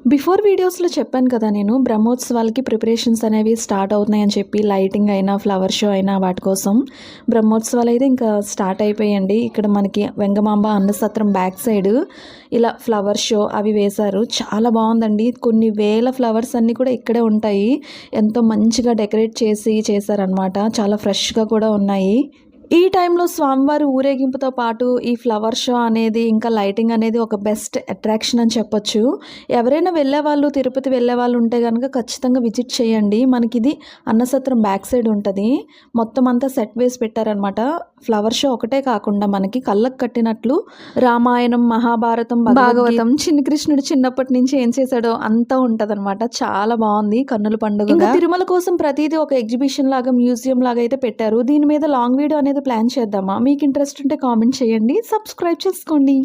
Before వీడియోస్లో చెప్పాను కదా, నేను బ్రహ్మోత్సవాలకి ప్రిపరేషన్స్ అనేవి స్టార్ట్ అవుతున్నాయని చెప్పి, లైటింగ్ అయినా ఫ్లవర్ షో అయినా వాటి కోసం బ్రహ్మోత్సవాలు అయితే ఇంకా స్టార్ట్ అయిపోయాయండి. ఇక్కడ మనకి వెంగమాంబ అన్నసత్రం బ్యాక్ సైడ్ ఇలా ఫ్లవర్ షో అవి వేశారు. చాలా బాగుందండి. కొన్ని వేల ఫ్లవర్స్ అన్నీ కూడా ఇక్కడే ఉంటాయి. ఎంతో మంచిగా డెకరేట్ చేసి చేశారనమాట. చాలా ఫ్రెష్గా కూడా ఉన్నాయి. ఈ టైంలో స్వామివారి ఊరేగింపుతో పాటు ఈ ఫ్లవర్ షో అనేది, ఇంకా లైటింగ్ అనేది ఒక బెస్ట్ అట్రాక్షన్ అని చెప్పొచ్చు. ఎవరైనా వెళ్ళేవాళ్ళు, తిరుపతి వెళ్ళేవాళ్ళు ఉంటే కనుక ఖచ్చితంగా విజిట్ చేయండి. మనకి ఇది అన్నసత్రం బ్యాక్ సైడ్ ఉంటుంది. మొత్తం అంతా సెట్ వేసి పెట్టారనమాట. ఫ్లవర్ షో ఒకటే కాకుండా మనకి కళ్ళకు కట్టినట్లు రామాయణం, మహాభారతం, భాగవతం, చిన్న కృష్ణుడు చిన్నప్పటి నుంచి ఏం చేశాడో అంతా ఉంటదన్నమాట. చాలా బాగుంది. కన్నుల పండుగ. ఇంకా తిరుమల కోసం ప్రతిదీ ఒక ఎగ్జిబిషన్ లాగా, మ్యూజియం లాగా అయితే పెట్టారు. దీని మీద లాంగ్ వీడియో అనేది ప్లాన్ చేద్దామా? మీకు ఇంట్రెస్ట్ ఉంటే కామెంట్ చేయండి, సబ్స్క్రైబ్ చేసుకోండి.